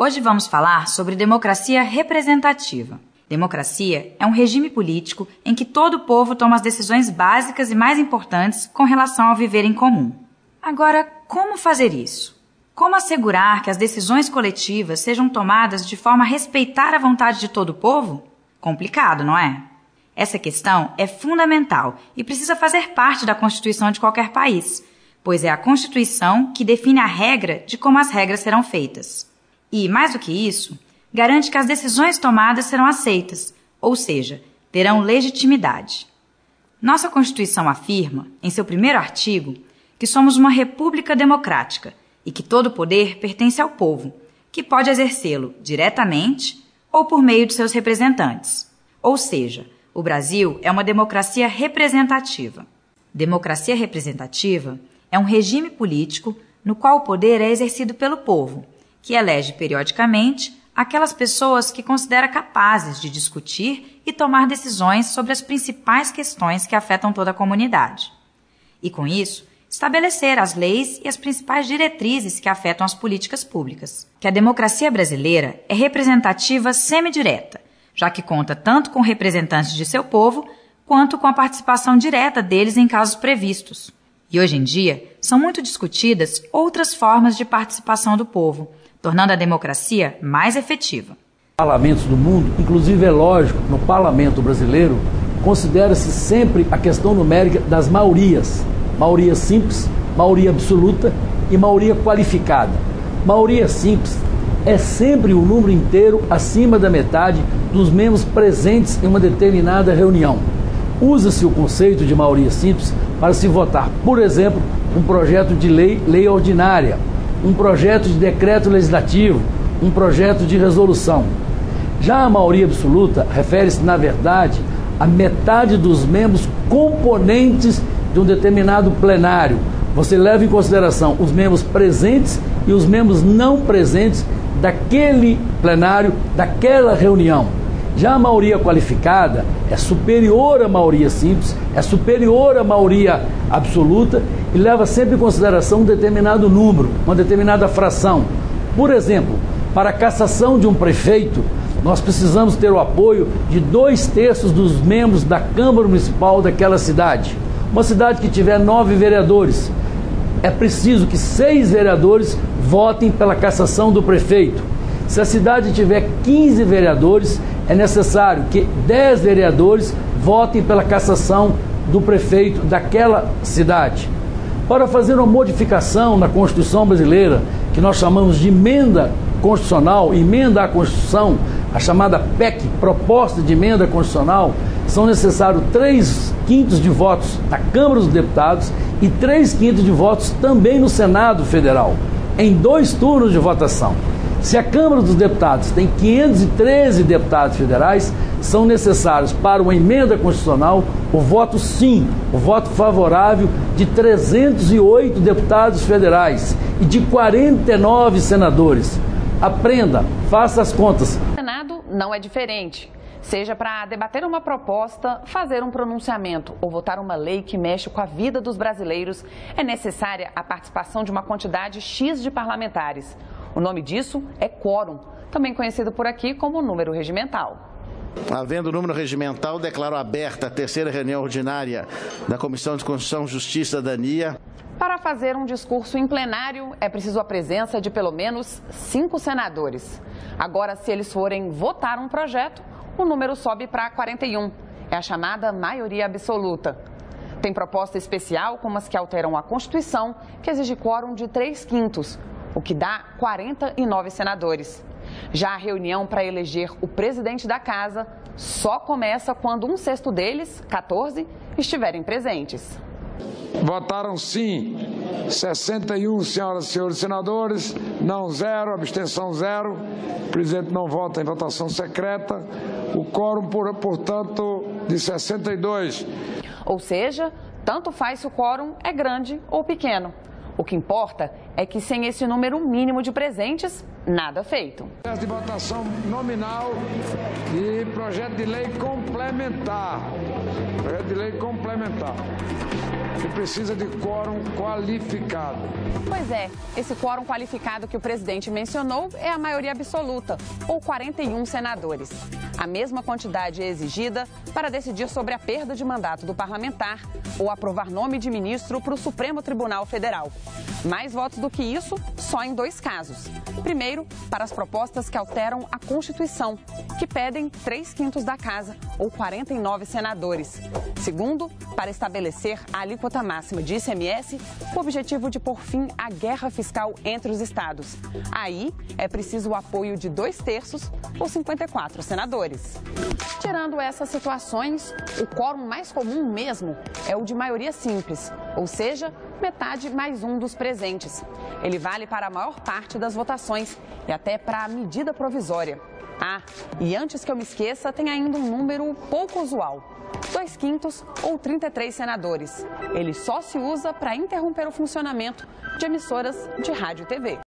Hoje vamos falar sobre democracia representativa. Democracia é um regime político em que todo o povo toma as decisões básicas e mais importantes com relação ao viver em comum. Agora, como fazer isso? Como assegurar que as decisões coletivas sejam tomadas de forma a respeitar a vontade de todo o povo? Complicado, não é? Essa questão é fundamental e precisa fazer parte da Constituição de qualquer país, pois é a Constituição que define a regra de como as regras serão feitas. E, mais do que isso, garante que as decisões tomadas serão aceitas, ou seja, terão legitimidade. Nossa Constituição afirma, em seu primeiro artigo, que somos uma república democrática e que todo poder pertence ao povo, que pode exercê-lo diretamente ou por meio de seus representantes. Ou seja, o Brasil é uma democracia representativa. Democracia representativa é um regime político no qual o poder é exercido pelo povo, que elege periodicamente aquelas pessoas que considera capazes de discutir e tomar decisões sobre as principais questões que afetam toda a comunidade. E, com isso, estabelecer as leis e as principais diretrizes que afetam as políticas públicas. Que a democracia brasileira é representativa semidireta, já que conta tanto com representantes de seu povo, quanto com a participação direta deles em casos previstos. E hoje em dia, são muito discutidas outras formas de participação do povo, tornando a democracia mais efetiva. Parlamentos do mundo, inclusive é lógico, no parlamento brasileiro, considera-se sempre a questão numérica das maiorias. Maioria simples, maioria absoluta e maioria qualificada. Maioria simples é sempre o número inteiro acima da metade dos membros presentes em uma determinada reunião. Usa-se o conceito de maioria simples para se votar, por exemplo, um projeto de lei ordinária, um projeto de decreto legislativo, um projeto de resolução. Já a maioria absoluta refere-se, na verdade, à metade dos membros componentes de um determinado plenário. Você leva em consideração os membros presentes e os membros não presentes daquele plenário, daquela reunião. Já a maioria qualificada é superior à maioria simples, é superior à maioria absoluta e leva sempre em consideração um determinado número, uma determinada fração. Por exemplo, para a cassação de um prefeito, nós precisamos ter o apoio de 2/3 dos membros da Câmara Municipal daquela cidade. Uma cidade que tiver 9 vereadores, é preciso que 6 vereadores votem pela cassação do prefeito. Se a cidade tiver 15 vereadores, é necessário que 10 vereadores votem pela cassação do prefeito daquela cidade. Para fazer uma modificação na Constituição brasileira, que nós chamamos de emenda constitucional, emenda à Constituição, a chamada PEC, proposta de emenda constitucional, são necessários 3/5 de votos na Câmara dos Deputados e 3/5 de votos também no Senado Federal, em 2 turnos de votação. Se a Câmara dos Deputados tem 513 deputados federais, são necessários para uma emenda constitucional o voto sim, o voto favorável de 308 deputados federais e de 49 senadores. Aprenda, faça as contas. O Senado não é diferente. Seja para debater uma proposta, fazer um pronunciamento ou votar uma lei que mexe com a vida dos brasileiros, é necessária a participação de uma quantidade X de parlamentares. O nome disso é quórum, também conhecido por aqui como número regimental. Havendo número regimental, declaro aberta a 3ª reunião ordinária da Comissão de Constituição, Justiça e Cidadania. Para fazer um discurso em plenário, é preciso a presença de pelo menos 5 senadores. Agora, se eles forem votar um projeto, o número sobe para 41. É a chamada maioria absoluta. Tem proposta especial, como as que alteram a Constituição, que exige quórum de 3/5, o que dá 49 senadores. Já a reunião para eleger o presidente da casa só começa quando 1/6 deles, 14, estiverem presentes. Votaram sim 61 senhoras e senhores senadores, não 0, abstenção 0. O presidente não vota em votação secreta. O quórum, portanto, de 62. Ou seja, tanto faz se o quórum é grande ou pequeno. O que importa é que sem esse número mínimo de presentes, nada feito. De votação nominal e projeto de lei complementar. Projeto de lei complementar. e precisa de quórum qualificado. Pois é, esse quórum qualificado que o presidente mencionou é a maioria absoluta, ou 41 senadores. A mesma quantidade é exigida para decidir sobre a perda de mandato do parlamentar ou aprovar nome de ministro para o Supremo Tribunal Federal. Mais votos do que isso, só em 2 casos. Primeiro, para as propostas que alteram a Constituição, que pedem 3/5 da casa, ou 49 senadores. Segundo, para estabelecer a alíquota máxima de ICMS, com o objetivo de pôr fim à guerra fiscal entre os estados. Aí, é preciso o apoio de 2/3, ou 54 senadores. Tirando essas situações, o quórum mais comum mesmo é o de maioria simples, ou seja, metade mais um dos presentes. Ele vale para a maior parte das votações e até para a medida provisória. Ah, e antes que eu me esqueça, tem ainda um número pouco usual: 2/5 ou 33 senadores. Ele só se usa para interromper o funcionamento de emissoras de rádio e TV.